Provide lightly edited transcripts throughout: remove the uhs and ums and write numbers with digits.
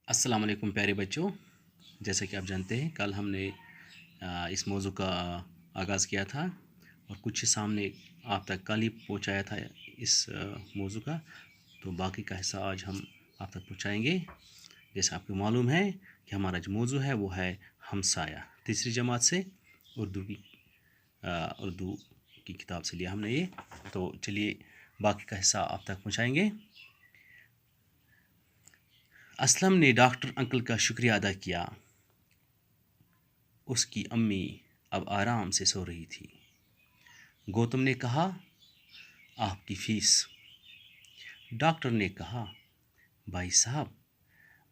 السلام علیکم پیارے بچوں. جیسا کہ آپ جانتے ہیں کل ہم نے اس موضوع کا آغاز کیا تھا اور کچھ سامنے آپ تک کل ہی پہنچایا تھا اس موضوع کا. تو باقی کا حصہ آج ہم آپ تک پہنچائیں گے. جیسا آپ کو معلوم ہے کہ ہمارا جو موضوع ہے وہ ہے ہمسایہ. تیسری جماعت سے اردو کی کتاب سے لیا ہم نے یہ. تو چلیے باقی کا حصہ آپ تک پہنچائیں گے. اسلم نے ڈاکٹر انکل کا شکریہ ادا کیا. اس کی امی اب آرام سے سو رہی تھی. گوتم نے کہا آپ کی فیس. ڈاکٹر نے کہا بھائی صاحب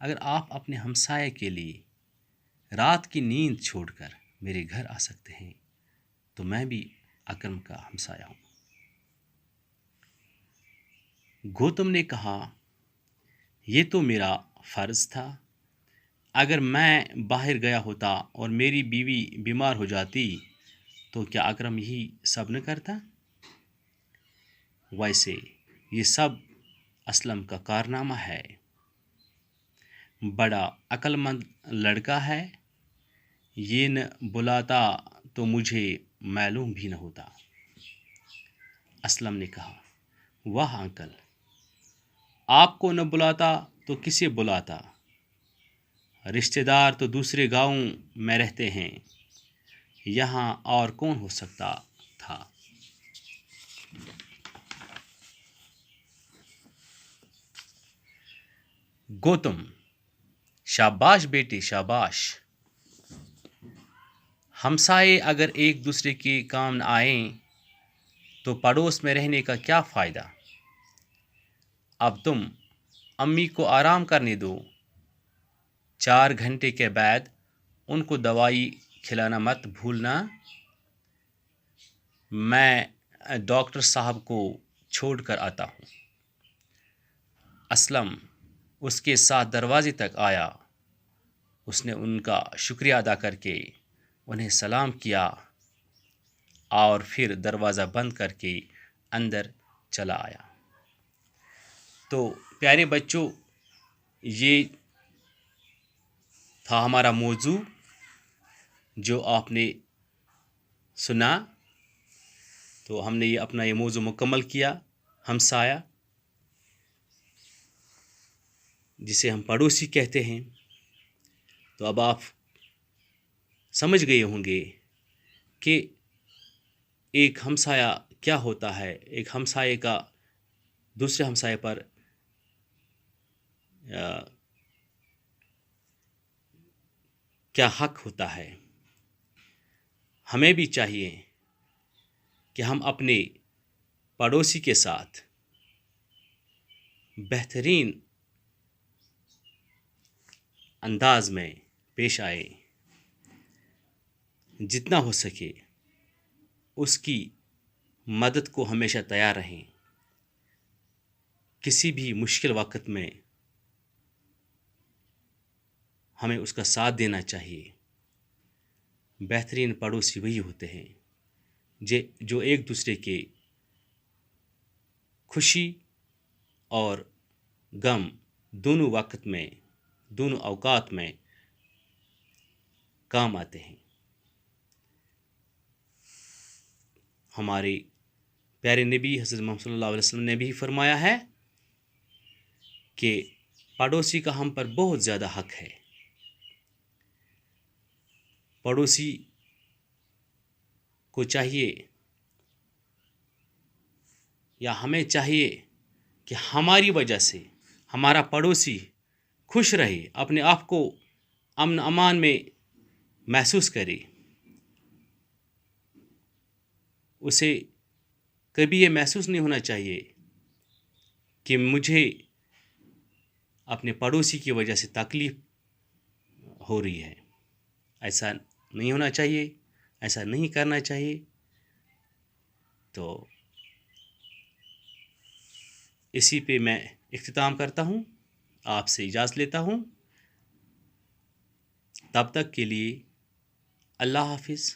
اگر آپ اپنے ہمسائے کے لیے رات کی نیند چھوڑ کر میرے گھر آ سکتے ہیں تو میں بھی اکرم کا ہمسایہ ہوں. گوتم نے کہا یہ تو میرا فرض تھا. اگر میں باہر گیا ہوتا اور میری بیوی بیمار ہو جاتی تو کیا اکرم یہی سب نہ کرتا؟ ویسے یہ سب اسلم کا کارنامہ ہے. بڑا عقل مند لڑکا ہے. یہ نہ بلاتا تو مجھے معلوم بھی نہ ہوتا. اسلم نے کہا واہ انکل، آپ کو نہ بلاتا تو کسے بلاتا؟ رشتہ دار تو دوسرے گاؤں میں رہتے ہیں. یہاں اور کون ہو سکتا تھا؟ گوتم شاباش بیٹے شاباش. ہمسائے اگر ایک دوسرے کے کام نہ آئیں تو پڑوس میں رہنے کا کیا فائدہ؟ اب تم امی کو آرام کرنے دو. 4 گھنٹے کے بعد ان کو دوائی کھلانا مت بھولنا. میں ڈاکٹر صاحب کو چھوڑ کر آتا ہوں. اسلم اس کے ساتھ دروازے تک آیا. اس نے ان کا شکریہ ادا کر کے انہیں سلام کیا اور پھر دروازہ بند کر کے اندر چلا آیا. تو پیارے بچوں، یہ تھا ہمارا موضوع جو آپ نے سنا. تو ہم نے اپنا یہ موضوع مکمل کیا. ہمسایہ جسے ہم پڑوسی کہتے ہیں. تو اب آپ سمجھ گئے ہوں گے کہ ایک ہمسایہ کیا ہوتا ہے. ایک ہمسائے کا دوسرے ہمسائے پر کیا حق ہوتا ہے. ہمیں بھی چاہیے کہ ہم اپنے پڑوسی کے ساتھ بہترین انداز میں پیش آئے. جتنا ہو سکے اس کی مدد کو ہمیشہ تیار رہیں. کسی بھی مشکل وقت میں ہمیں اس کا ساتھ دینا چاہیے. بہترین پڑوسی وہی ہوتے ہیں جو ایک دوسرے کے خوشی اور غم دونوں وقت میں دونوں اوقات میں کام آتے ہیں. ہمارے پیارے نبی حضرت محمد صلی اللہ علیہ وسلم نے بھی فرمایا ہے کہ پڑوسی کا ہم پر بہت زیادہ حق ہے. پڑوسی کو چاہیے یا ہمیں چاہیے کہ ہماری وجہ سے ہمارا پڑوسی خوش رہے، اپنے آپ کو امن امان میں محسوس کرے. اسے کبھی یہ محسوس نہیں ہونا چاہیے کہ مجھے اپنے پڑوسی کی وجہ سے تکلیف ہو رہی ہے. ایسا نہیں ہونا چاہیے، ایسا نہیں کرنا چاہیے. تو اسی پہ میں اختتام کرتا ہوں، آپ سے اجازت لیتا ہوں. تب تک کے لیے اللہ حافظ.